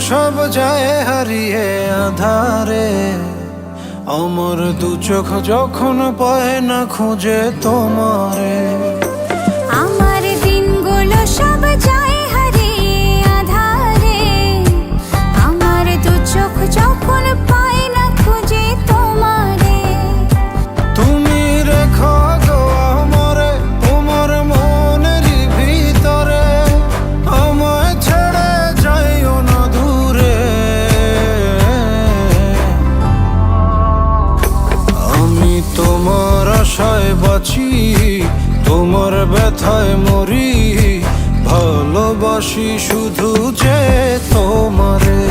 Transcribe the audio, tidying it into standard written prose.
সব যায় হারিয়ে আধারে, আমার দু চোখ যখন পায় না খুঁজে তোমারে। আমার দিনগুলো সব যায় হারিয়ে আধারে, আমার দু চোখ যখন পায় না খুঁজে তোমারে। তুমি রেখো গো আমারে তোমার মনেরই ভিতরে, আমায় ছেড়ে যাইও না দূরে। আমি তোমার আশায় বাঁচি, তোমার ব্যথায় মরি, ভালোবাসি শুধু যে তোমারে।